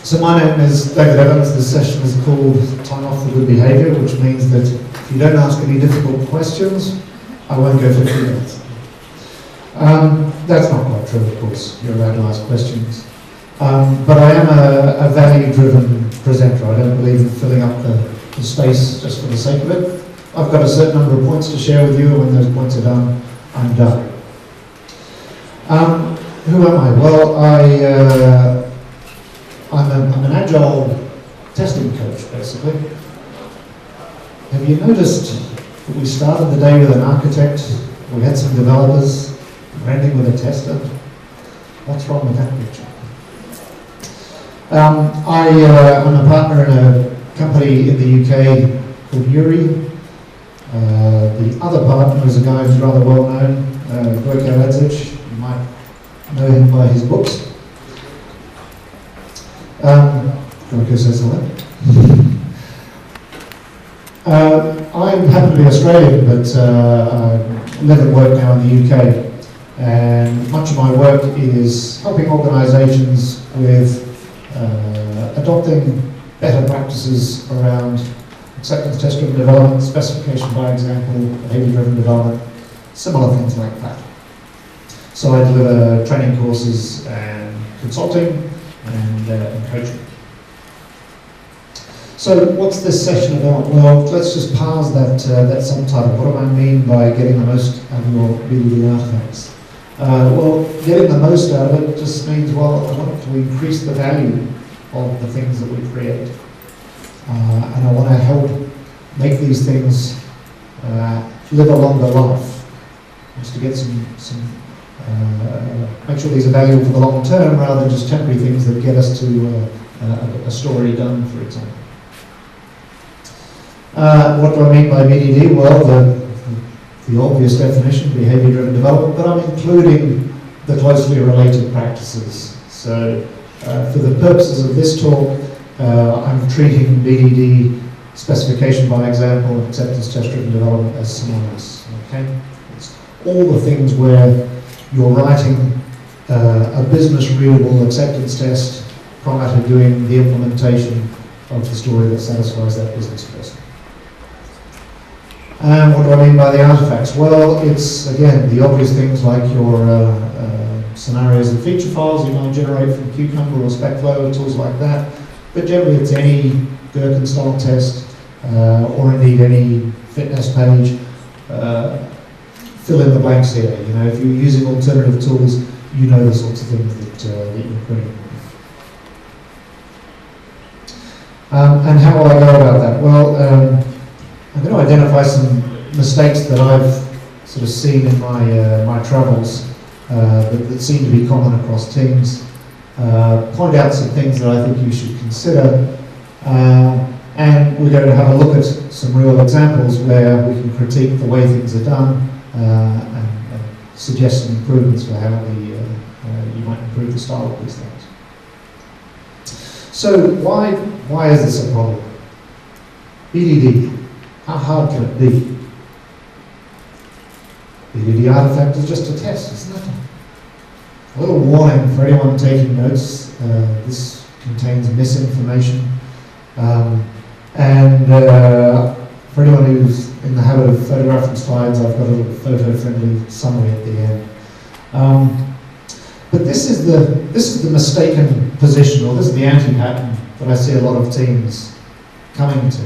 So my name is David Evans. This session is called Time Off for Good Behaviour, which means that if you don't ask any difficult questions, I won't go for 2 minutes. That's not quite true, of course. You're allowed to ask questions. But I am a value-driven presenter. I don't believe in filling up the space just for the sake of it. I've got a certain number of points to share with you, and when those points are done, I'm done. Who am I? Well, I'm an agile testing coach, basically. Have you noticed that we started the day with an architect, we had some developers, we're ending with a tester? What's wrong with that picture? I'm a partner in a company in the UK called Yuri. The other partner is a guy who's rather well known, Gorka Ledzic. You might know him by his books. Gorka says hello. I happen to be Australian, but I live and work now in the UK. And much of my work is helping organisations with adopting better practices around acceptance test-driven development, specification by example, behaviour-driven development, similar things like that. So I deliver training courses and consulting and coaching. So what's this session about? Well, let's just parse that subtitle. What do I mean by getting the most out of your BDD artifacts? Well, getting the most out of it just means, well, I want to increase the value of the things that we create. And I want to help make these things live a longer life. Just to get make sure these are valuable for the long term rather than just temporary things that get us to a story done, for example. What do I mean by BDD? Well, the obvious definition, behaviour-driven development, but I'm including the closely related practices. So for the purposes of this talk, I'm treating BDD, specification by example, and acceptance test-driven development as synonymous. Okay? It's all the things where you're writing a business readable acceptance test prior to doing the implementation of the story that satisfies that business person. And what do I mean by the artifacts? Well, it's, again, the obvious things like your scenarios and feature files you might generate from Cucumber or SpecFlow, tools like that. But generally it's any Gherkin style test, or indeed any fitness page. Fill in the blanks here. You know, if you're using alternative tools, you know the sorts of things that you're putting. And how will I go about that? Well, I'm going to identify some mistakes that I've sort of seen in my travels that seem to be common across teams. Point out some things that I think you should consider, and we're going to have a look at some real examples where we can critique the way things are done and suggest some improvements for how you might improve the style of these things. So why is this a problem? BDD, how hard can it be? BDD artifact is just a test, it's nothing. A little warning for anyone taking notes, this contains misinformation. And for anyone who's in the habit of photographing slides, I've got a little photo-friendly summary at the end. But this is the mistaken position, or this is the anti-pattern that I see a lot of teams coming to.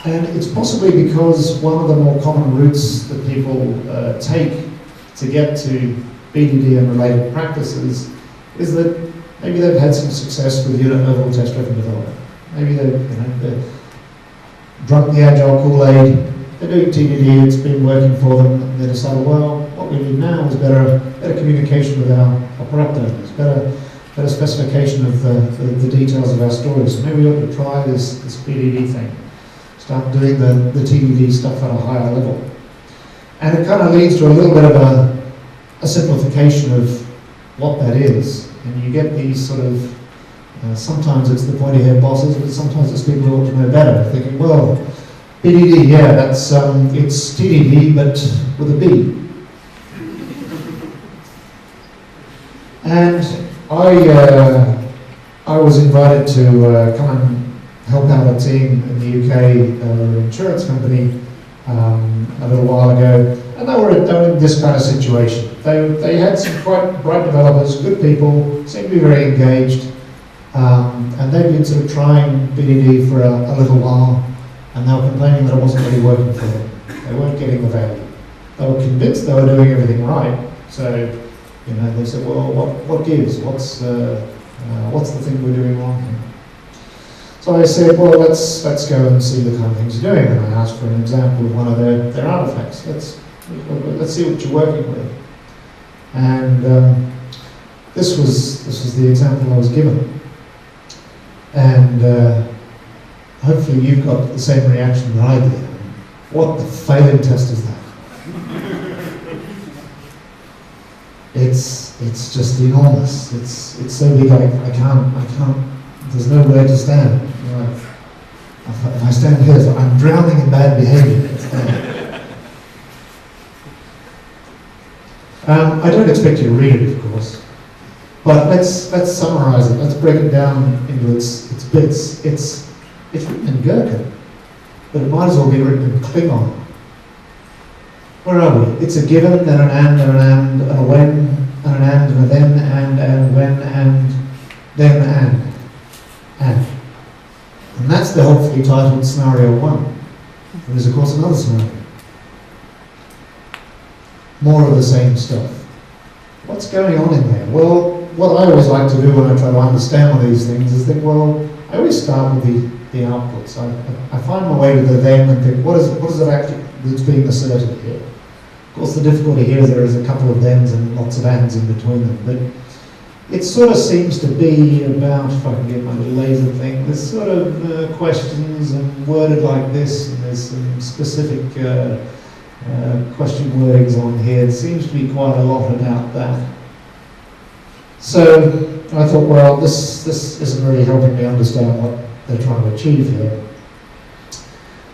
And it's possibly because one of the more common routes that people take to get to BDD and related practices is that maybe they've had some success with unit level test-driven development. Maybe they've drunk the agile Kool-Aid, they're doing TDD, it's been working for them, and they decide, well, what we need now is better communication with our product owners, better specification of the details of our stories. So maybe we ought to try this BDD thing. Start doing the TDD stuff at a higher level. And it kind of leads to a little bit of a simplification of what that is. And you get these sort of, sometimes it's the pointy-head bosses, but sometimes it's people who ought to know better, thinking, well, BDD, yeah, that's it's TDD, but with a B. And I was invited to come and help out a team in the UK, an insurance company, a little while ago, and they were in this kind of situation. They had some quite bright developers, good people, seemed to be very engaged, and they'd been sort of trying BDD for a little while, and they were complaining that it wasn't really working for them. They weren't getting the value. They were convinced they were doing everything right, so they said, well, what gives? What's the thing we're doing wrong here? So I said, well, let's go and see the kind of things you're doing, and I asked for an example of one of their artifacts. Let's see what you're working with. And this was the example I was given. And hopefully you've got the same reaction that I did. What the failing test is that? It's just enormous. It's so big I can't. There's nowhere to stand. If I stand here, I'm drowning in bad behaviour. I don't expect you to read it, of course, but let's summarise it. Let's break it down into its bits. It's written in Gherkin, but it might as well be written in Klingon. Where are we? It's a given, then an and a when, and an and a then, and when, and then and. And that's the helpfully titled scenario 1. And there's of course another scenario. More of the same stuff. What's going on in there? Well, what I always like to do when I try to understand one of these things is think, well, I always start with the outputs. I find my way to the them and think, what is it actually that's being asserted here? Of course, the difficulty here is there is a couple of thens and lots of ands in between them, but it sort of seems to be about, if I can get my little laser thing, there's sort of questions and worded like this, and there's some specific question wordings on here. It seems to be quite a lot about that. So I thought, well, this isn't really helping me understand what they're trying to achieve here.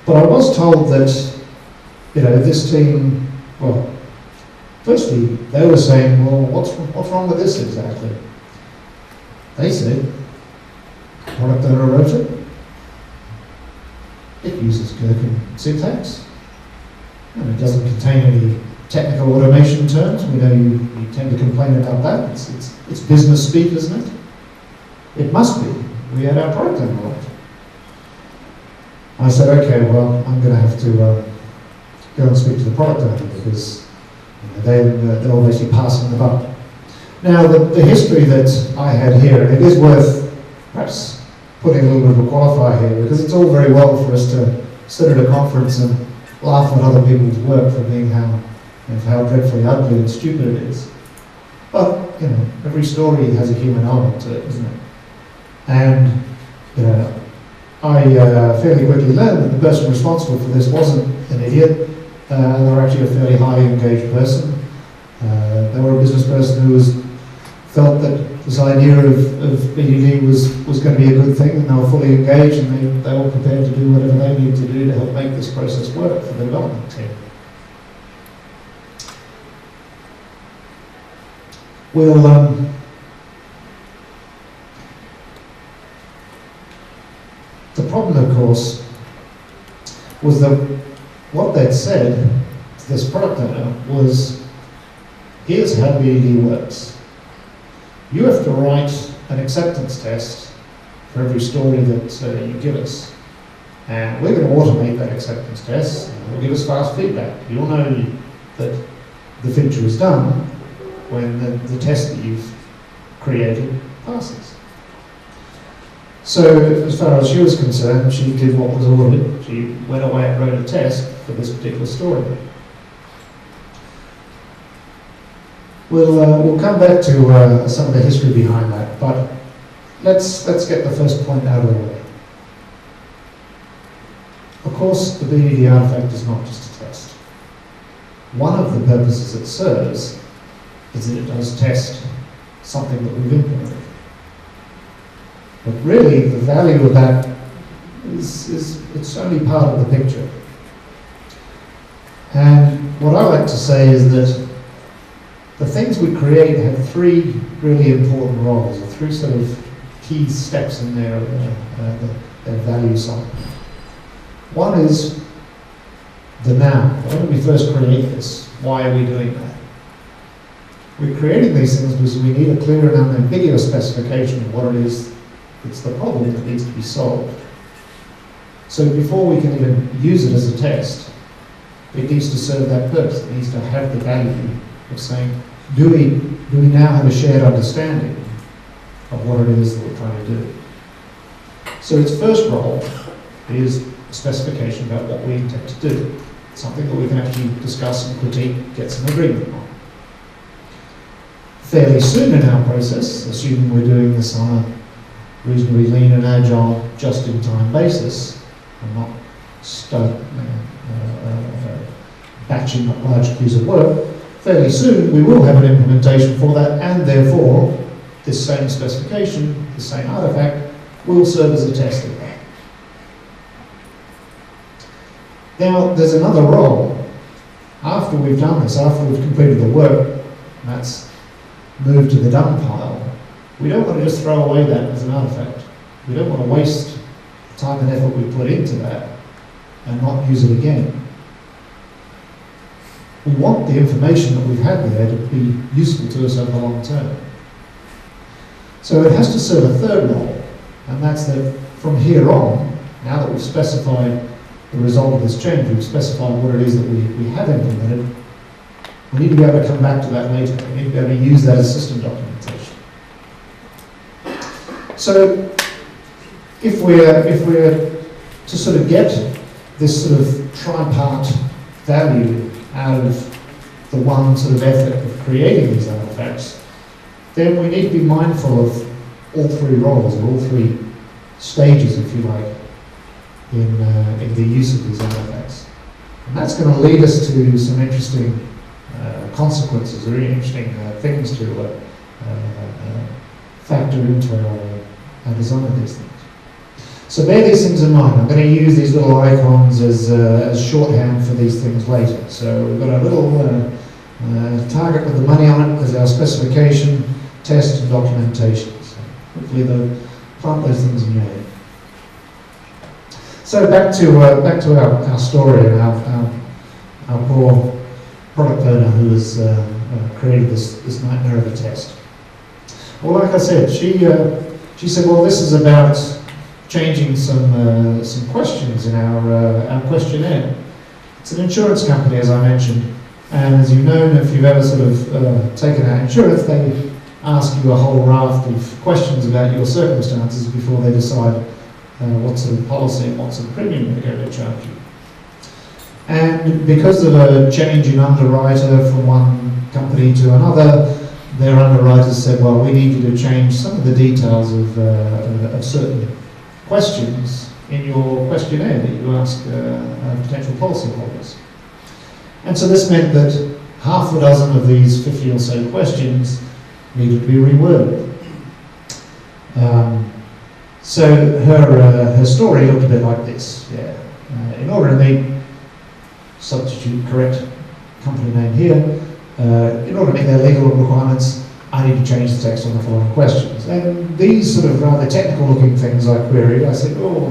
But I was told that, this team, well, firstly, they were saying, well, what's wrong with this exactly? They said, product owner wrote it. It uses Gherkin syntax. And it doesn't contain any technical automation terms. We know you tend to complain about that. It's business speak, isn't it? It must be. We had our product owner write it. I said, okay, well, I'm going to have to go and speak to the product owner because they're basically passing the buck. Now, the history that I had here, and it is worth perhaps putting a little bit of a qualifier here, because it's all very well for us to sit at a conference and laugh at other people's work for being how dreadfully ugly and stupid it is. But, every story has a human element to it, doesn't it? And, I fairly quickly learned that the person responsible for this wasn't an idiot. They were actually a fairly highly engaged person. They were a business person who felt that this idea of BDD was going to be a good thing, and they were fully engaged, and they were prepared to do whatever they needed to do to help make this process work for the development team. The problem, of course, was that what they'd said to this product owner was, here's how BDD works. You have to write an acceptance test for every story that you give us. And we're going to automate that acceptance test, and it'll give us fast feedback. You'll know that the feature is done when the test that you've created passes. So as far as she was concerned, she did what was ordered. She went away and wrote a test for this particular story. We'll come back to some of the history behind that, but let's get the first point out of the way. Of course, the BDD artifact is not just a test. One of the purposes it serves is that it does test something that we've implemented. But really, the value of that is it's only part of the picture. And what I like to say is that the things we create have three really important roles, or three sort of key steps in their value cycle. One is the now. When did we first create this? Why are we doing that? We're creating these things because we need a clear and unambiguous specification of what it is that's the problem that needs to be solved. So before we can even use it as a test, it needs to serve that purpose. It needs to have the value of saying, do we now have a shared understanding of what it is that we're trying to do? So its first role is a specification about what we intend to do. Something that we can actually discuss and critique, get some agreement on. Fairly soon in our process, assuming we're doing this on a reasonably lean and agile, just-in-time basis, and not batching up large queues of work, fairly soon we will have an implementation for that, and therefore this same specification, the same artifact, will serve as a test of that. Now, there's another role. After we've done this, after we've completed the work, and that's moved to the done pile, we don't want to just throw away that as an artifact. We don't want to waste the time and effort we put into that and not use it again. We want the information that we've had there to be useful to us over the long term. So it has to serve a third role, and that's that from here on, now that we've specified the result of this change, we've specified what it is that we have implemented, we need to be able to come back to that later. We need to be able to use that as system documentation. So if we're to sort of get this sort of tripart value out of the one sort of effort of creating these artifacts, then we need to be mindful of all three roles, or all three stages, if you like, in the use of these artifacts. And that's going to lead us to some interesting consequences, or interesting things to factor into our design of these things. So bear these things in mind. I'm going to use these little icons as shorthand for these things later. So we've got a little target with the money on it as our specification, test, and documentation. So hopefully they'll plant those things in your head. So back to our story and our poor product owner who has created this nightmare of a test. Well, like I said, she said, well, this is about changing some questions in our questionnaire. It's an insurance company, as I mentioned, and as you know, if you've ever sort of taken out insurance, they ask you a whole raft of questions about your circumstances before they decide what sort of policy and what sort of premium they're going to charge you. And because of a change in underwriter from one company to another, their underwriters said, well, we need you to change some of the details of certain questions in your questionnaire that you ask potential policyholders. And so this meant that half a dozen of these 50 or so questions needed to be reworded. So her story looked a bit like this. In order to meet, substitute correct company name here, in order to meet their legal requirements, I need to change the text on the following questions. And these sort of rather technical looking things I queried, I said, oh,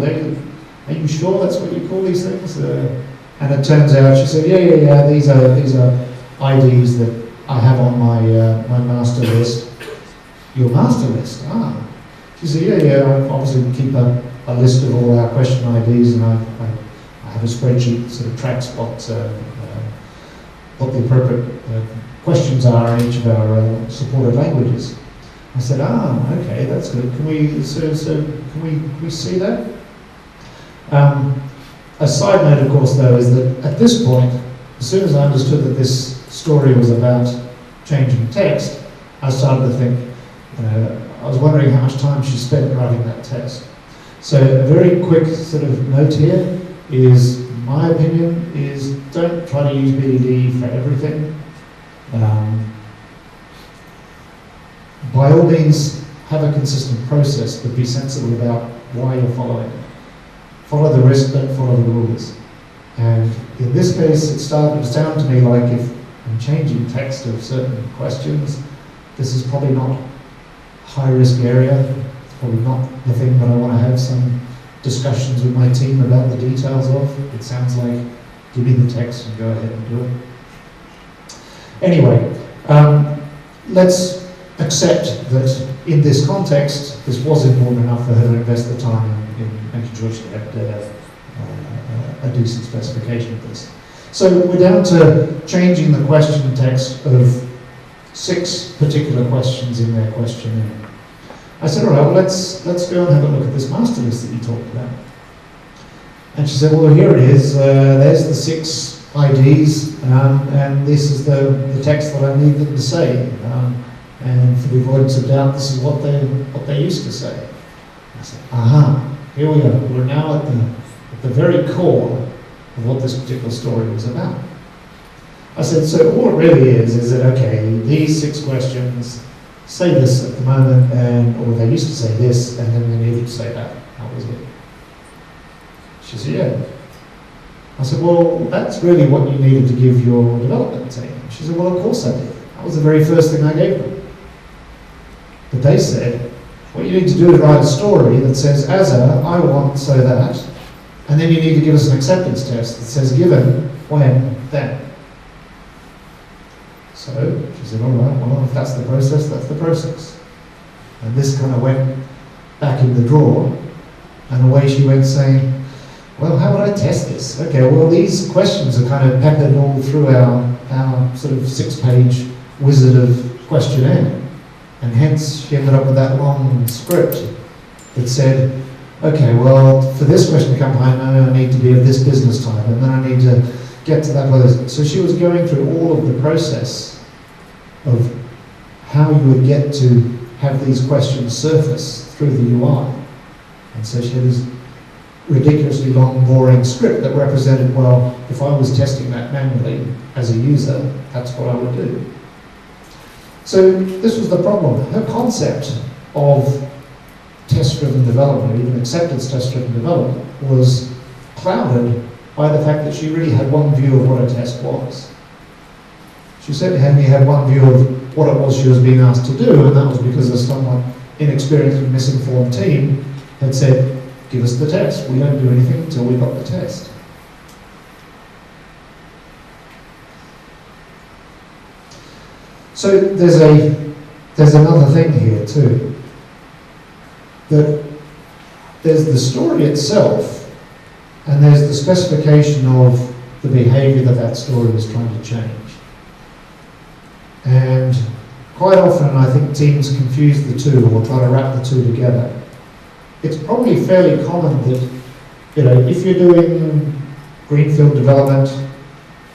are you sure that's what you call these things? And it turns out, she said, yeah, these are IDs that I have on my master list. Your master list? Ah. She said, yeah, I obviously keep a list of all our question IDs, and I have a spreadsheet that sort of tracks what the appropriate questions are in each of our supported languages. I said, okay, that's good. Can we can we see that? A side note, of course, though, is that at this point, as soon as I understood that this story was about changing text, I started to think, I was wondering how much time she spent writing that text. So a very quick sort of note here is, my opinion is, don't try to use BDD for everything. By all means, have a consistent process, but be sensible about why you're following it. Follow the risk, don't follow the rules. And in this case, it started to sound to me like if I'm changing text of certain questions, this is probably not a high-risk area probably not the thing that I want to have some discussions with my team about the details of. It sounds like, give me the text and go ahead and do it. Anyway, let's accept that in this context, this was important enough for her to invest the time in making sure she had a decent specification of this. So we're down to changing the question text of 6 particular questions in their questionnaire. I said, all right, well, let's go and have a look at this master list that you talked about. And she said, well, here it is. There's the 6 IDs, and this is the text that I need them to say. And for the avoidance of doubt, this is what they used to say. I said, aha, here we are. We're now at the very core of what this particular story was about. I said, so all it really is that, okay, these 6 questions say this at the moment, or they used to say this, and then they needed to say that. That was it. She said, yeah. I said, well, that's really what you needed to give your development team. She said, well, of course I did. That was the very first thing I gave them. But they said, what you need to do is write a story that says, as I want, so that, and then you need to give us an acceptance test that says, given, when, then. So she said, all right, well, if that's the process, that's the process. And this kind of went back in the drawer, and away she went saying, well, how would I test this? Okay, well, these questions are kind of peppered all through our sort of 6-page wizard of questionnaire. And hence, she ended up with that long script that said, okay, well, for this question to come behind, I need to be of this business type, and then I need to get to that place. So she was going through all of the process of how you would get to have these questions surface through the UI. And so she had this ridiculously long, boring script that represented, well, if I was testing that manually as a user, that's what I would do. So this was the problem. Her concept of test-driven development, even acceptance test-driven development, was clouded by the fact that she really had one view of what a test was. She certainly had one view of what it was she was being asked to do, and that was because a somewhat inexperienced and misinformed team had said, give us the test. We don't do anything until we've got the test. So there's another thing here too. That there's the story itself, and there's the specification of the behavior that story is trying to change. And quite often I think teams confuse the two or try to wrap the two together. It's probably fairly common that, if you're doing greenfield development,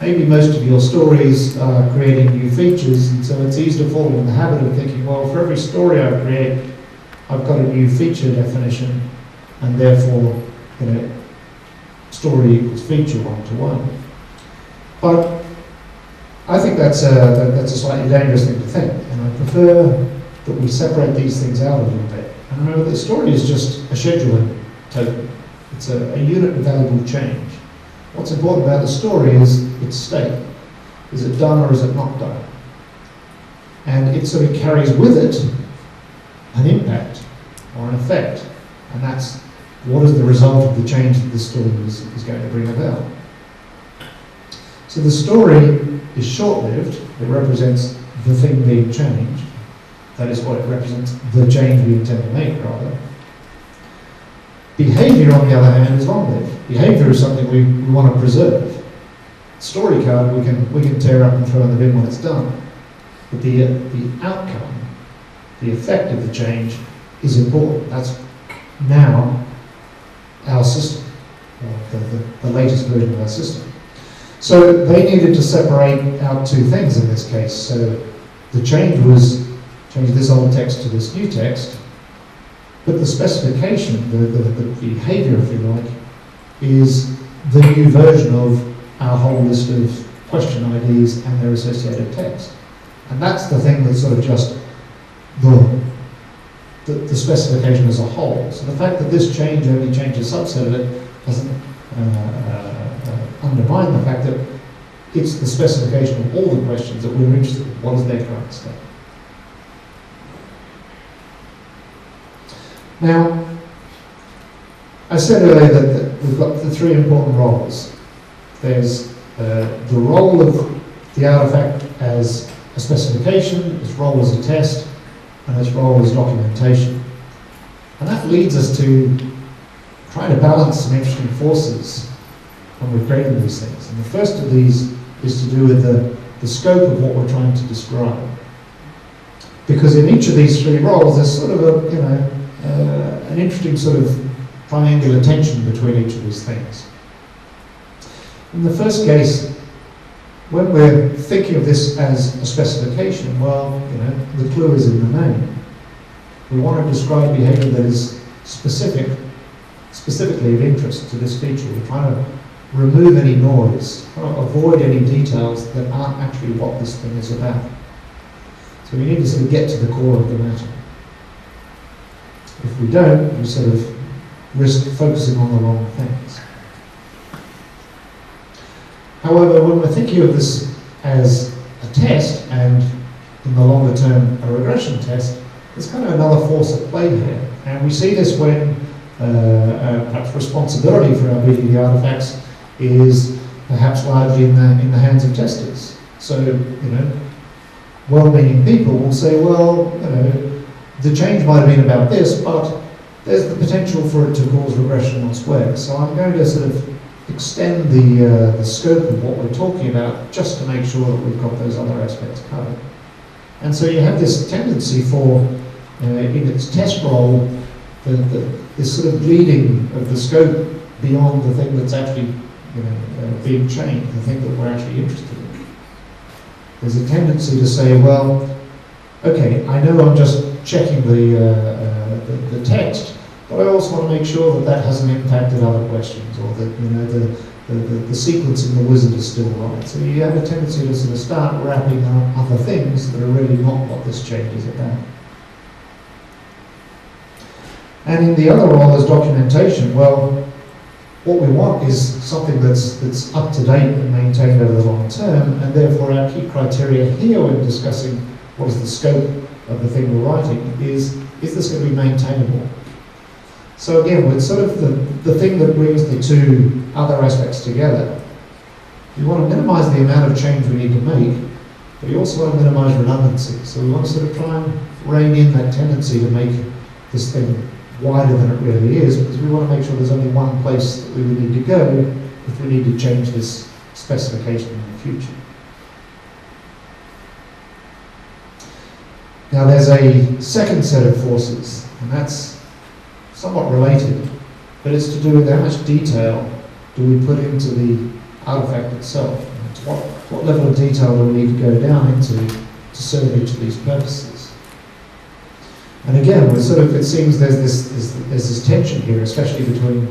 maybe most of your stories are creating new features, and so it's easy to fall in the habit of thinking, well, for every story I create, I've got a new feature definition, and therefore, story equals feature 1-to-1. But I think that's a slightly dangerous thing to think, and I prefer that we separate these things out a little bit. And remember, the story is just a scheduling token. It's a unit of valuable change. What's important about the story is its state. Is it done or is it not done? And it sort of carries with it an impact or an effect. And that's what is the result of the change that the story is going to bring about. So the story is short-lived. It represents the thing being changed. That is what it represents, the change we intend to make, rather. Behaviour, on the other hand, is long-lived. Behaviour is something we want to preserve. Story card we can tear up and throw in the bin when it's done. But the outcome, the effect of the change, is important. That's now our system, or the latest version of our system. So they needed to separate out two things in this case. So the change was change this old text to this new text, but the specification, the behavior, if you like, is the new version of our whole list of question IDs and their associated text. And that's the thing that's sort of just the specification as a whole. So the fact that this change only changes a subset of it doesn't undermine the fact that it's the specification of all the questions that we're interested in. What is their current state? Now, I said earlier that we've got the three important roles. There's the role of the artifact as a specification, its role as a test, and its role as documentation. And that leads us to trying to balance some interesting forces when we're creating these things. And the first of these is to do with the scope of what we're trying to describe. Because in each of these three roles, there's sort of an interesting sort of triangular tension between each of these things. In the first case, when we're thinking of this as a specification, well, the clue is in the name. We want to describe behavior that is specifically of interest to this feature. We're trying to remove any noise, trying to avoid any details that aren't actually what this thing is about. So we need to sort of get to the core of the matter. If we don't, we sort of risk focusing on the wrong things. However, when we're thinking of this as a test, and in the longer term a regression test, there's kind of another force at play here. And we see this when perhaps responsibility for our BDD artifacts is perhaps largely in the hands of testers. So, well-meaning people will say, well, the change might have been about this, but there's the potential for it to cause regression elsewhere. So I'm going to sort of extend the scope of what we're talking about just to make sure that we've got those other aspects covered. And so you have this tendency for, in its test role, this sort of bleeding of the scope beyond the thing that's actually being changed, the thing that we're actually interested in. There's a tendency to say, well, okay, I know I'm just checking the text, but I also want to make sure that that hasn't impacted other questions, or that the sequence in the wizard is still right. So you have a tendency to sort of start wrapping up other things that are really not what this change is about. And in the other role as documentation, well, what we want is something that's up to date and maintained over the long term, and therefore our key criteria here when discussing what is the scope of the thing we're writing is this going to be maintainable? So again, with sort of the thing that brings the two other aspects together, we want to minimize the amount of change we need to make, but we also want to minimize redundancy. So we want to sort of try and rein in that tendency to make this thing wider than it really is, because we want to make sure there's only one place that we would need to go if we need to change this specification in the future. Now there's a second set of forces, and that's somewhat related, but it's to do with how much detail do we put into the artifact itself. What level of detail do we need to go down into to serve each of these purposes? And again, it seems there's this tension here, especially between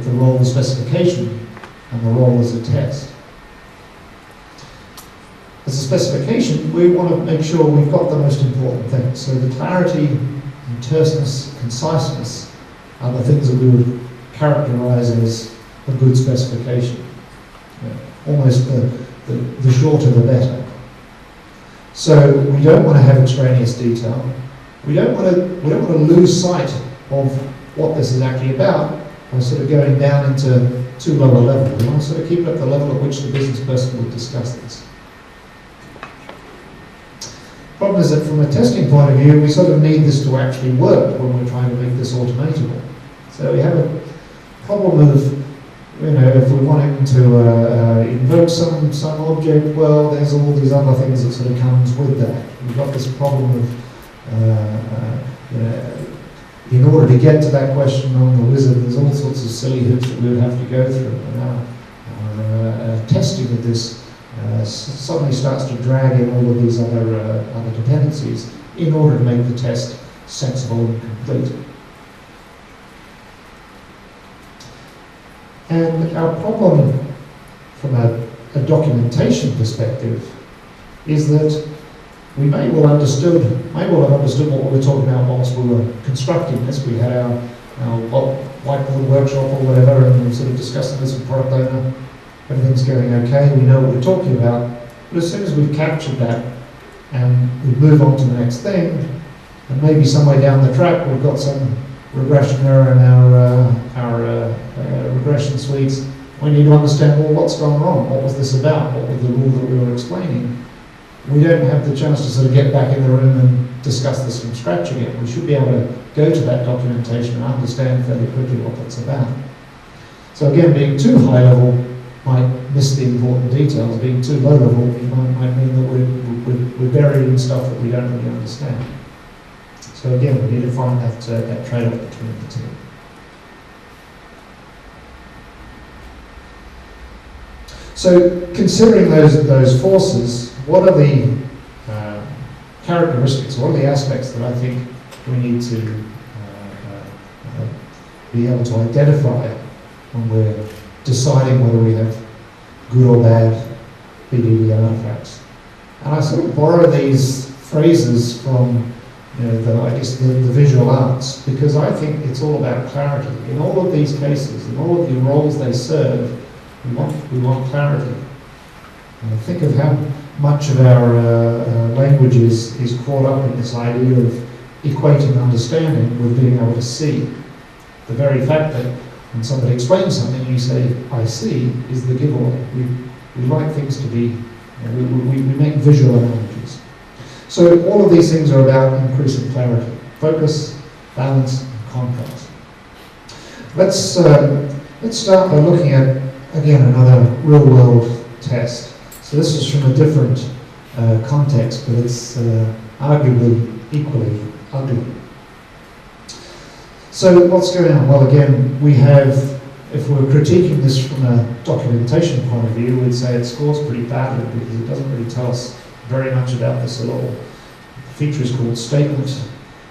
the role of specification and the role as a test. As a specification, we want to make sure we've got the most important things. So the clarity and terseness, conciseness are the things that we would characterize as a good specification. Almost the shorter the better. So we don't want to have extraneous detail. We don't want to lose sight of what this is actually about by sort of going down into too low a level. We want to sort of keep it at the level at which the business person would discuss this. Problem is that from a testing point of view, we sort of need this to actually work when we're trying to make this automatable. So we have a problem of, if we want to invoke some object, well, there's all these other things that sort of comes with that. We've got this problem of in order to get to that question on the wizard, there's all sorts of silly hoops that we would have to go through. And our testing of this suddenly starts to drag in all of these other dependencies in order to make the test sensible and complete. And our problem from a documentation perspective is that we may well have understood what we were talking about whilst we were constructing this. We had our whiteboard workshop or whatever, and we were sort of discussing this with product owner. Everything's going okay, we know what we're talking about. But as soon as we've captured that and we move on to the next thing, and maybe somewhere down the track we've got some regression error in our regression suites, we need to understand, well, what's gone wrong? What was this about? What was the rule that we were explaining? We don't have the chance to sort of get back in the room and discuss this from scratch again. We should be able to go to that documentation and understand fairly quickly what it's about. So again, being too high level might miss the important details. Being too low level might mean that we're buried in stuff that we don't really understand. So again, we need to find that trade-off between the two. So considering those forces, what are the characteristics, what are the aspects that I think we need to be able to identify when we're deciding whether we have good or bad BDD artifacts? And I sort of borrow these phrases from the visual arts, because I think it's all about clarity. In all of these cases, in all of the roles they serve, we want clarity. And think of how much of our language is caught up in this idea of equating understanding with being able to see. The very fact that when somebody explains something, you say, I see, is the giveaway. We like things to be, we make visual analogies. So all of these things are about increasing clarity, focus, balance, and contrast. Let's start by looking at, again, another real-world test. So this is from a different context, but it's arguably equally ugly. So what's going on? Well, again, we have, if we're critiquing this from a documentation point of view, we'd say it scores pretty badly because it doesn't really tell us very much about this at all. The feature is called statement,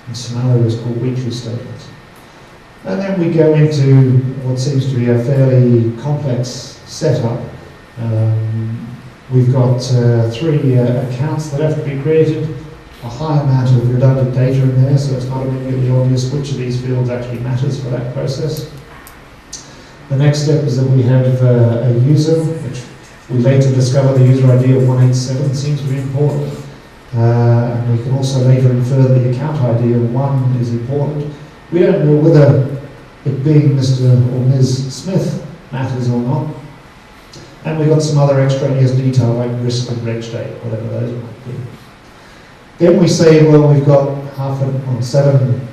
and scenario is called weakly statement. And then we go into what seems to be a fairly complex setup. We've got 3 accounts that have to be created, a high amount of redundant data in there, so it's not immediately obvious which of these fields actually matters for that process. The next step is that we have a user, which we later discover the user ID of 187 seems to be important. And we can also later infer that the account ID of 1 is important. We don't know whether it being Mr. or Ms. Smith matters or not. And we've got some other extraneous detail like risk and reg date, whatever those might be. Then we say, well, we've got 7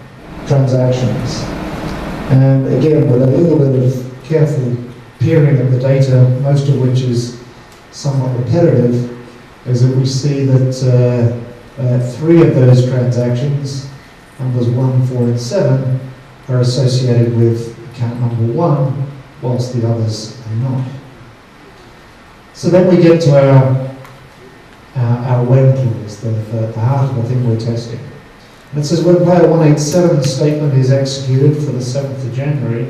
transactions. And again, with a little bit of careful peering at the data, most of which is somewhat repetitive, is that we see that 3 of those transactions, numbers 1, 4, and 7, are associated with account number 1, whilst the others are not. So then we get to our when clause, the heart of the thing we're testing. And it says when player 187 statement is executed for the 7th of January,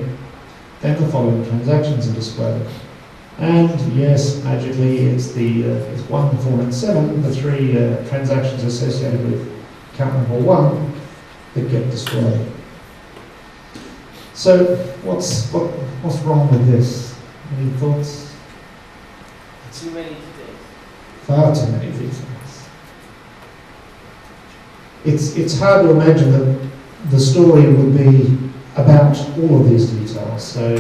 then the following transactions are displayed. And yes, magically, it's 1, 4, and 7, the 3 transactions associated with account number 1 that get displayed. So what's wrong with this? Any thoughts? Too many details. Far too many details. It's hard to imagine that the story would be about all of these details. So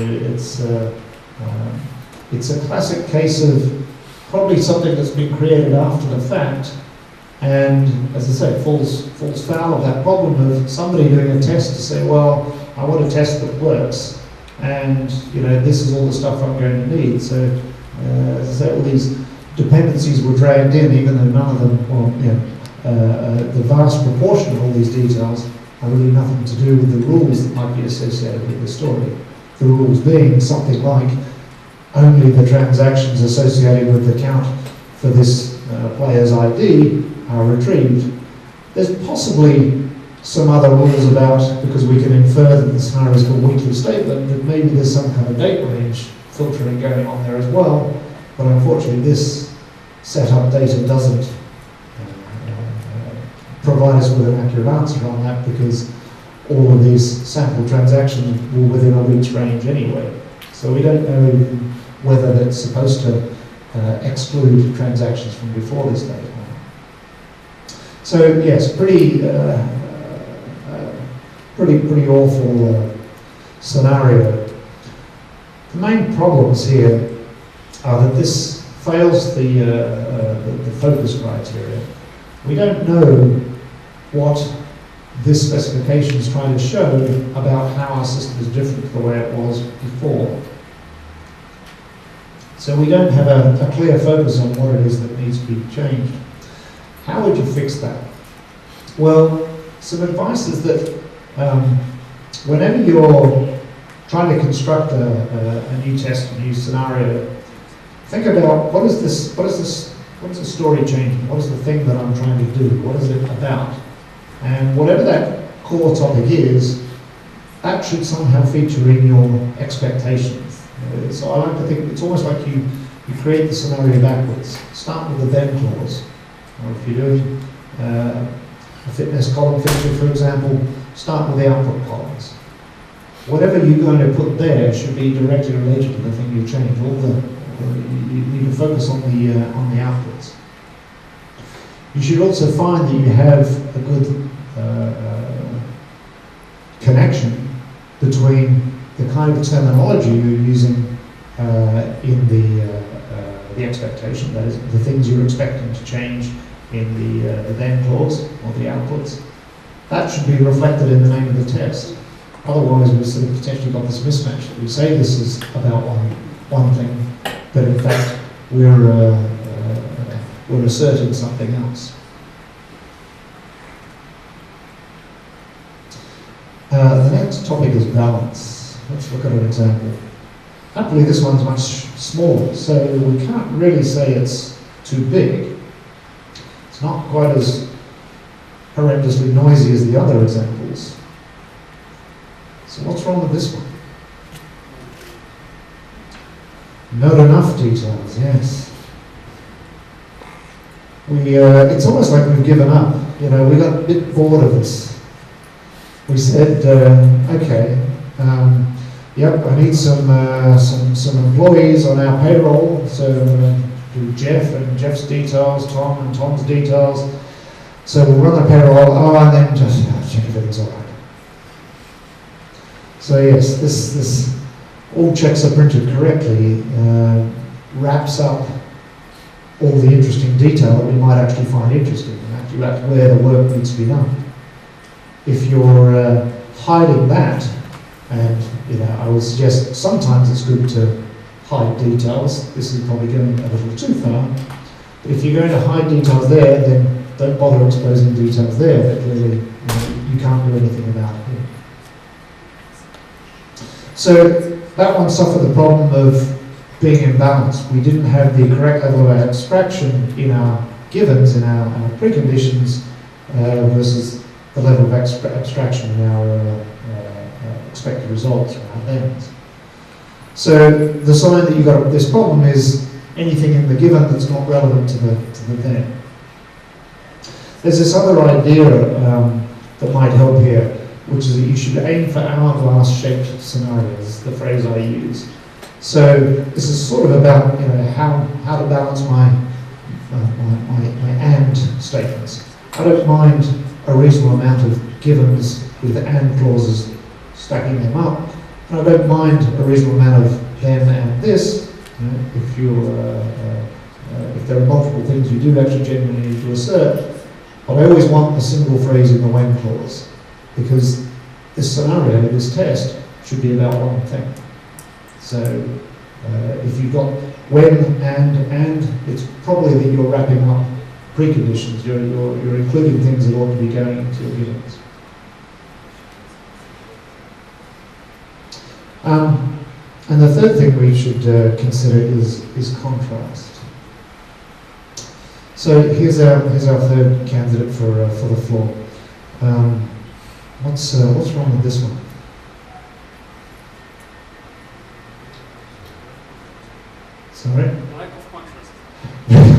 it's a classic case of probably something that's been created after the fact, and as I say, falls foul of that problem of somebody doing a test to say, well, I want a test that works, and this is all the stuff I'm going to need. So as I say, all these dependencies were dragged in, even though none of them, the vast proportion of all these details are really nothing to do with the rules that might be associated with the story. The rules being something like only the transactions associated with the count for this player's ID are retrieved. There's possibly some other rules about, because we can infer that the scenario is called weakly statement, that maybe there's some kind of date range filtering going on there as well, but unfortunately this setup data doesn't provide us with an accurate answer on that, because all of these sample transactions were within a reach range anyway. So we don't know whether that's supposed to exclude transactions from before this date. So yes, pretty pretty awful scenario. The main problems here are that this fails the focus criteria. We don't know what this specification is trying to show about how our system is different to the way it was before. So we don't have a clear focus on what it is that needs to be changed. How would you fix that? Well, some advice is that whenever you're trying to construct a new test, a new scenario, think about what is the story changing? What is the thing that I'm trying to do? What is it about? And whatever that core topic is, that should somehow feature in your expectations. So I like to think it's almost like you create the scenario backwards. Start with the then clause. Or if you're doing a fitness column feature, for example, start with the output columns. Whatever you're going to put there should be directly related to the thing you change. You need to focus on the outputs. You should also find that you have a good connection between the kind of terminology you're using in the expectation, that is, the things you're expecting to change in the then clause or the outputs. That should be reflected in the name of the test. Otherwise, we've sort of potentially got this mismatch. We say this is about one thing, but in fact, we're asserting something else. The next topic is balance. Let's look at an example. Happily, this one's much smaller, so we can't really say it's too big. It's not quite as horrendously noisy as the other examples. So what's wrong with this one? Not enough details, yes. It's almost like we've given up. We got a bit bored of this. We said, okay, yep, I need some employees on our payroll, so do Jeff and Jeff's details, Tom and Tom's details. So we'll run the payroll, and then just check if everything's all right. So yes, this all checks are printed correctly, wraps up all the interesting detail that we might actually find interesting, and actually that's where the work needs to be done. If you're hiding that, and I would suggest sometimes it's good to hide details. This is probably going a little too far. But if you're going to hide details there, then don't bother exposing details there that really you can't do anything about it here. So that one suffered the problem of being imbalanced. We didn't have the correct level of abstraction in our givens, in our preconditions, versus the level of abstraction in our expected results or our thens. So the sign that you've got this problem is anything in the given that's not relevant to the then. There's this other idea that might help here, which is that you should aim for hourglass-shaped scenarios, the phrase I use. So this is sort of about how to balance my and statements. I don't mind a reasonable amount of givens with and clauses, stacking them up. And I don't mind a reasonable amount of then and this, if there are multiple things you do actually genuinely need to assert. But I always want a single phrase in the when clause, because this scenario, this test, should be about one thing. So if you've got when and, it's probably that you're wrapping up preconditions, you're including things that ought to be going into your givens. And the third thing we should consider is contrast. So here's our third candidate for the flaw. What's wrong with this one? Sorry? Lack of contrast.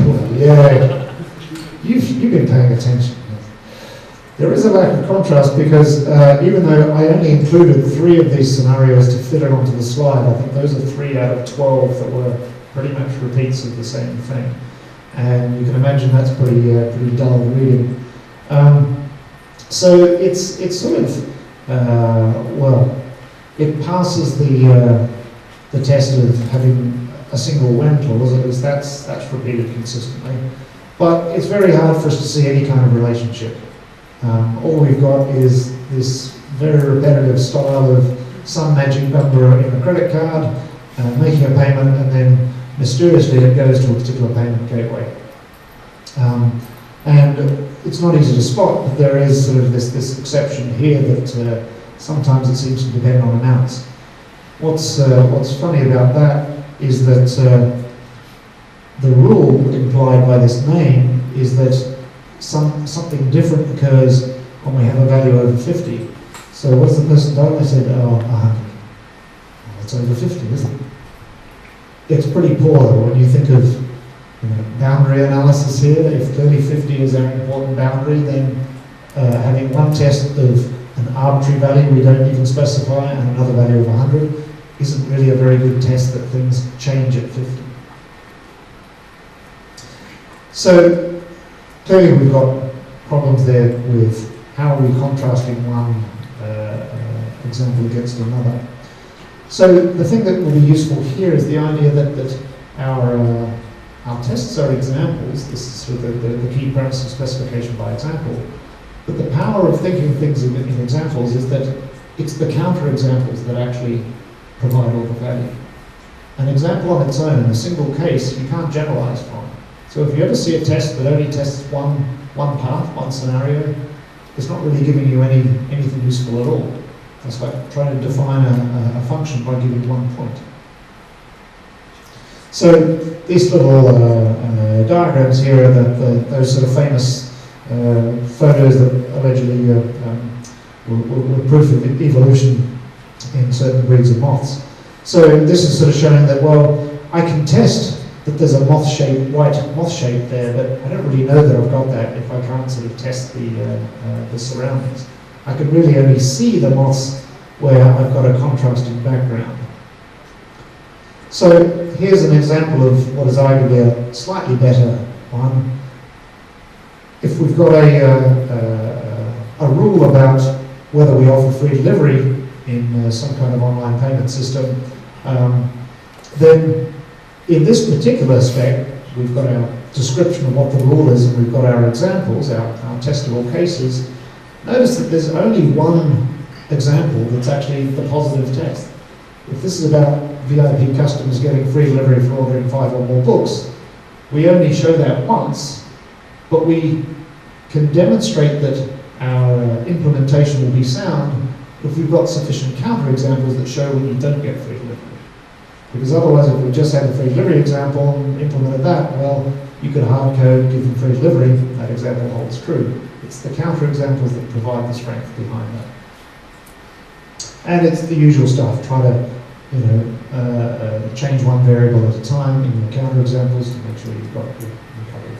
Well, yeah. You've been paying attention. There is a lack of contrast because even though I only included 3 of these scenarios to fit it onto the slide, I think those are 3 out of 12 that were pretty much repeats of the same thing. And you can imagine that's pretty dull reading. So it's sort of well, it passes the test of having a single when clause, at least that's repeated consistently. But it's very hard for us to see any kind of relationship. All we've got is this very repetitive style of some magic number in a credit card, making a payment, and then mysteriously it goes to a particular payment gateway. And it's not easy to spot, but there is sort of this exception here that sometimes it seems to depend on amounts. What's funny about that is that the rule implied by this name is that something different occurs when we have a value over 50. So what's the person done? They said, 100. Well, it's over 50, isn't it? It's pretty poor though when you think of boundary analysis here. If clearly 50 is our important boundary, then having one test of an arbitrary value we don't even specify and another value of 100 isn't really a very good test that things change at 50. So clearly we've got problems there with how are we contrasting one example against another. So the thing that will be useful here is the idea that our tests are examples. This is sort of the key premise of specification by example. But the power of thinking things in examples is that it's the counter-examples that actually provide all the value. An example on its own, in a single case, you can't generalize from. So if you ever see a test that only tests one path, one scenario, it's not really giving you anything useful at all. It's like trying to define a function by giving one point. So these little diagrams here are those sort of famous photos that allegedly were proof of evolution in certain breeds of moths. So this is sort of showing that, well, I can test that there's a white moth shape there, but I don't really know that I've got that if I can't sort of test the surroundings. I can really only see the moths where I've got a contrasting background. So here's an example of what is arguably a slightly better one. If we've got a rule about whether we offer free delivery in some kind of online payment system, then in this particular spec, we've got our description of what the rule is, and we've got our examples, our testable cases. Notice that there's only one example that's actually the positive test. If this is about VIP customers getting free delivery for ordering 5 or more books, we only show that once, but we can demonstrate that our implementation will be sound if we've got sufficient counterexamples that show when you don't get free delivery. Because otherwise, if we just had a free delivery example and implemented that, well, you could hard code, give them free delivery, that example holds true. It's the counterexamples that provide the strength behind that. And it's the usual stuff, try to change one variable at a time in your counterexamples to make sure you've got your recovery.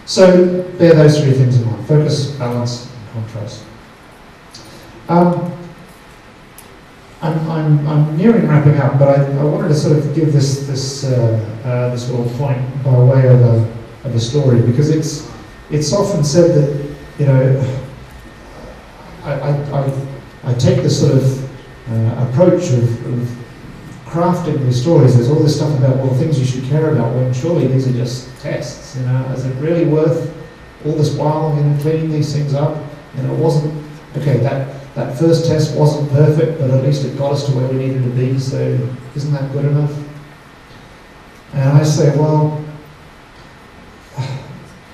So bear those three things in mind: focus, balance, and contrast. I'm nearing wrapping up, but I wanted to sort of give this little point by way of a story, because it's often said that I take this sort of approach of crafting these stories. There's all this stuff about, well, things you should care about, when surely these are just tests. Is it really worth all this while cleaning these things up? It wasn't, okay, that first test wasn't perfect, but at least it got us to where we needed to be, so isn't that good enough? And I say, well,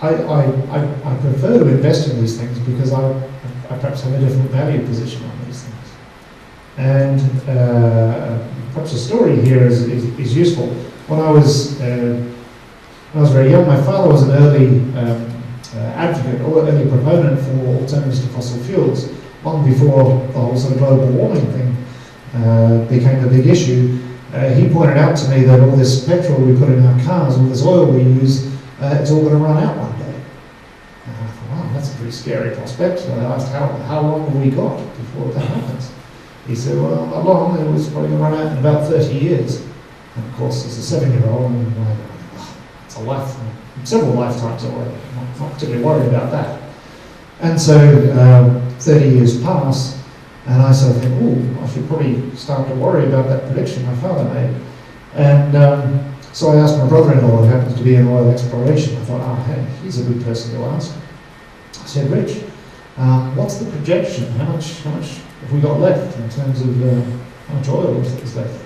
I prefer to invest in these things because I perhaps have a different value position on these things. And perhaps a story here is useful. When I was very young, my father was an early advocate or early proponent for alternatives to fossil fuels, long before the whole sort of global warming thing became a big issue. He pointed out to me that all this petrol we put in our cars, all this oil we use, it's all going to run out one day. And I thought, wow, that's a pretty scary prospect. So I asked, how long have we got before that happens? He said, well, not long. It was probably going to run out in about 30 years. And of course, as a 7-year-old, it's a lifetime, several lifetimes away. I'm not particularly worried about that. And so 30 years pass, and I sort of think, oh, I should probably start to worry about that prediction my father made. And so I asked my brother-in-law, who happens to be in oil exploration. I thought, hey, he's a good person to ask. I said, Rich, what's the projection? How much have we got left in terms of how much oil is left?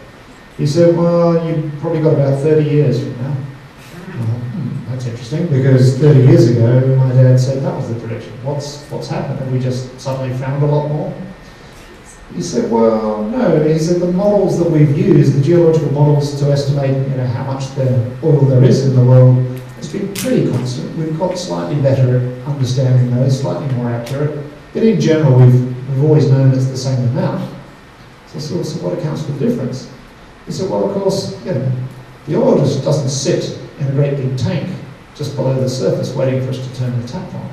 He said, well, you've probably got about 30 years from now. That's interesting, because 30 years ago, my dad said that was the prediction. What's happened? Have we just suddenly found a lot more? He said, well, no. He said the models that we've used, the geological models to estimate, how much oil there is in the world, has been pretty constant. We've got slightly better at understanding those, slightly more accurate. But in general, we've always known it's the same amount. So what accounts for the difference? He said, well, of course, the oil just doesn't sit in a great big tank just below the surface waiting for us to turn the tap on.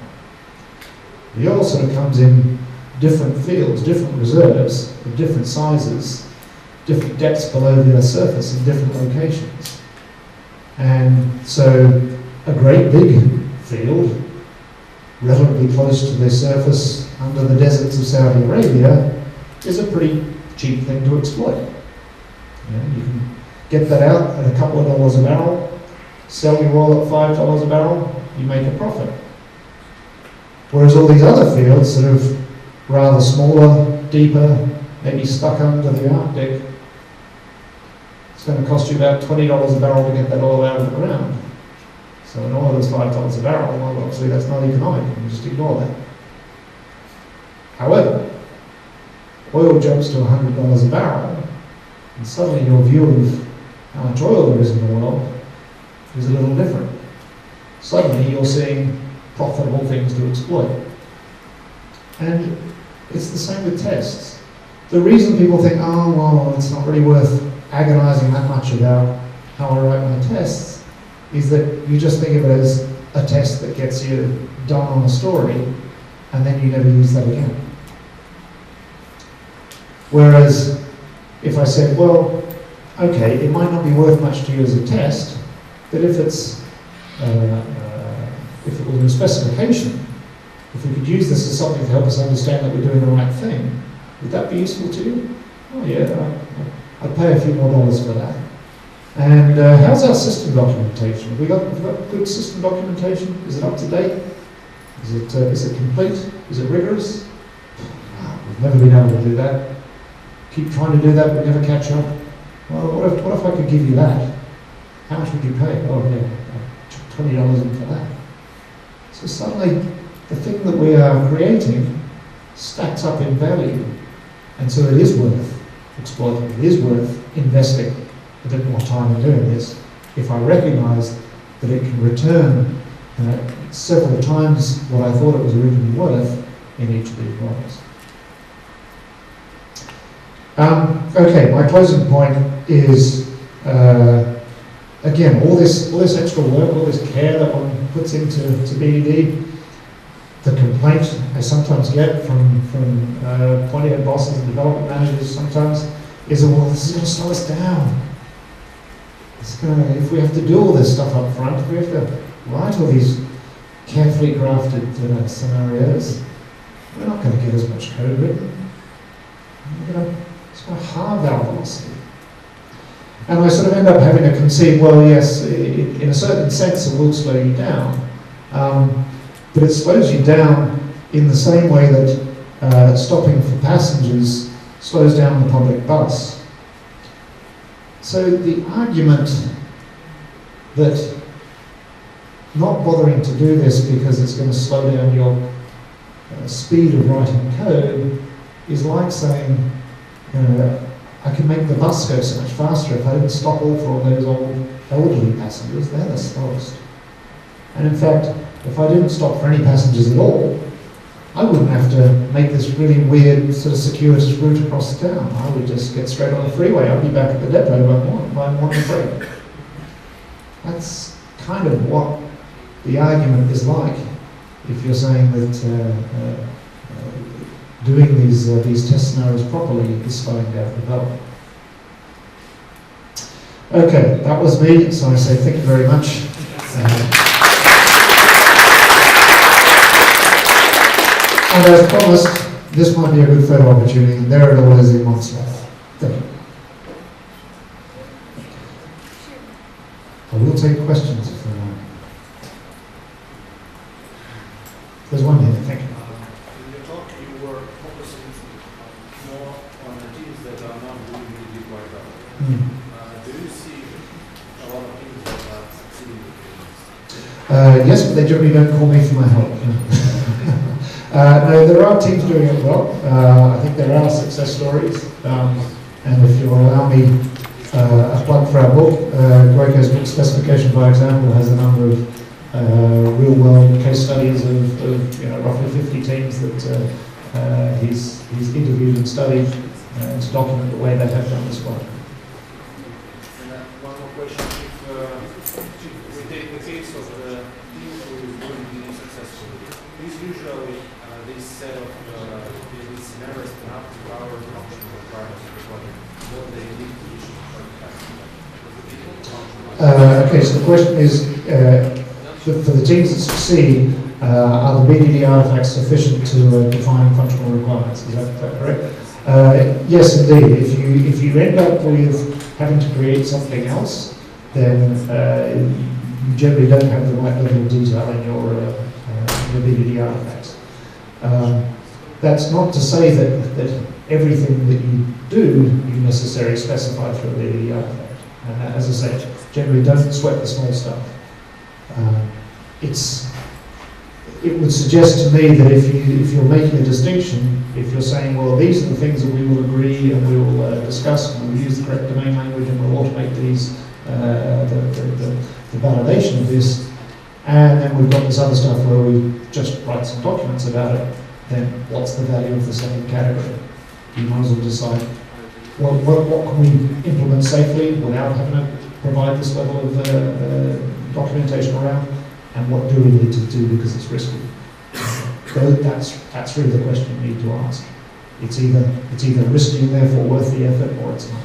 The oil sort of comes in different fields, different reserves of different sizes, different depths below the surface in different locations. And so a great big field, relatively close to the surface under the deserts of Saudi Arabia, is a pretty cheap thing to exploit. You can get that out at a couple of dollars a barrel, sell your oil at $5 a barrel, you make a profit. Whereas all these other fields that are rather smaller, deeper, maybe stuck under the Arctic, it's going to cost you about $20 a barrel to get that oil out of the ground. So an oil that's $5 a barrel, well, obviously that's not economic, you can just ignore that. However, oil jumps to $100 a barrel, and suddenly your view of how much oil there is in the world is a little different. Suddenly you're seeing profitable things to exploit. And it's the same with tests. The reason people think, oh, well, it's not really worth agonizing that much about how I write my tests, is that you just think of it as a test that gets you done on a story, and then you never use that again. Whereas, if I said, well, okay, it might not be worth much to you as a test, but if it was a specification, if we could use this as something to help us understand that we're doing the right thing, would that be useful to you? Oh yeah, I'd pay a few more dollars for that. And how's our system documentation? Have we got good system documentation? Is it up to date? Is it complete? Is it rigorous? We've never been able to do that. Keep trying to do that, but never catch up. Well, what if I could give you that? How much would you pay? Oh yeah, $20 in for that. So suddenly, the thing that we are creating stacks up in value, and so it is worth exploiting. It is worth investing a bit more time in doing this if I recognise that it can return several times what I thought it was originally worth in each of these models. Okay, my closing point is, again, all this extra work, all this care that one puts into BDD, the complaint I sometimes get from pointy-head bosses and development managers sometimes is, well, this is going to slow us down. If we have to do all this stuff up front, if we have to write all these carefully crafted scenarios, we're not going to get as much code written. It's going to halve our velocity. And I sort of end up having to concede, well, yes, in a certain sense it will slow you down, but it slows you down in the same way that stopping for passengers slows down the public bus. So the argument that not bothering to do this because it's going to slow down your speed of writing code is like saying, I can make the bus go so much faster if I didn't stop all for all those old elderly passengers. They're the slowest. And in fact, if I didn't stop for any passengers at all, I wouldn't have to make this really weird sort of circuitous route across town. I would just get straight on the freeway. I'd be back at the depot by morning break. That's kind of what the argument is like if you're saying that doing these test scenarios properly is slowing down development. Okay, that was me, so I say thank you very much. And as promised, this might be a good photo opportunity, and there it all is in one slide. Thank you. I will take questions if there are. There's one here, thank you. In your talk, you were focusing more on the teams that are not doing really quite well. Do you see a lot of teams that are succeeding? Yes, but they generally don't call me for my help. No, there are teams doing it well. I think there are success stories. And if you'll allow me a plug for our book, Greco's book, Specification by Example, has a number of real-world case studies of roughly 50 teams that he's interviewed and studied to document the way they have done this well. And one more question. If we take the case of the team who is going to be successful, is usually this set of these scenarios enough to cover the functional requirements of what they need to issue for the Okay, so the question is, for the teams that succeed, are the BDD artifacts sufficient to define functional requirements? Is that correct? Yes, indeed. If you end up with having to create something else, then you generally don't have the right level of detail in your BDD artifacts. That's not to say that everything that you do, you necessarily specify through a BDD artifact. As I say, generally don't sweat the small stuff. It would suggest to me that if you're making a distinction, if you're saying, well, these are the things that we will agree and we will discuss and we'll use the correct domain language and we'll automate these, the validation of this, and then we've got this other stuff where we just write some documents about it, then what's the value of the second category? You might as well decide, well, what can we implement safely without having to provide this level of documentation around, and what do we need to do because it's risky? So that's really the question you need to ask. It's either risky and therefore worth the effort, or it's not.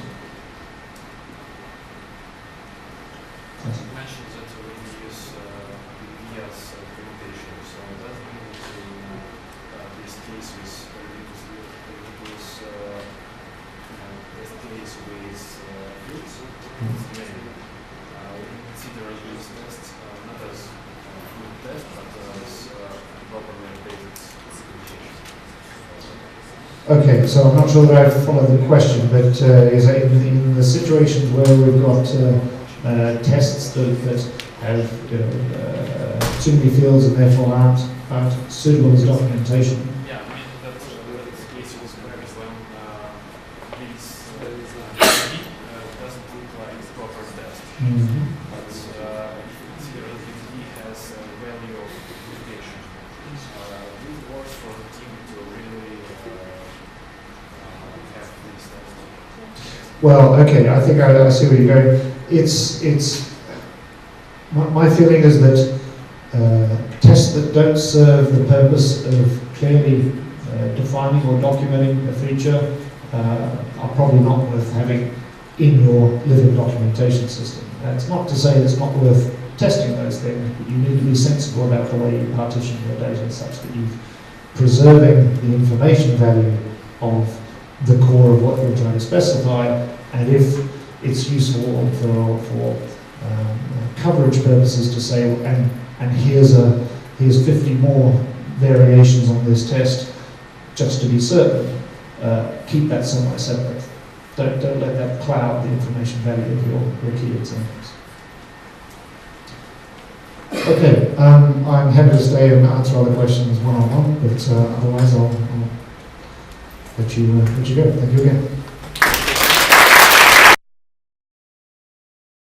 Yes. You mentioned that we use BDDs implementation, so that means this case with ridiculous test case with fields. We consider these tests not as field test, but as properly updated specification. Okay, so I'm not sure that I've followed the question, but is it in the situations where we've got tests that have too many fields and therefore aren't suitable as documentation? Yeah, I mean that case was correct when this doesn't look like proper test. Mm-hmm. But if you consider that BDD has a value of duplication, it works for the team to really have this test. Well, okay, I think I see where you're going. It's my feeling is that tests that don't serve the purpose of clearly defining or documenting a feature are probably not worth having in your living documentation system. It's not to say it's not worth testing those things, but you need to be sensible about the way you partition your data such that you're preserving the information value of the core of what you're trying to specify, and if it's useful for coverage purposes to say, and here's 50 more variations on this test, just to be certain, keep that somewhat separate. Don't let that cloud the information value of your key examples. Okay, I'm happy to stay and answer other questions one-on-one, but otherwise I'll let you go. Thank you again.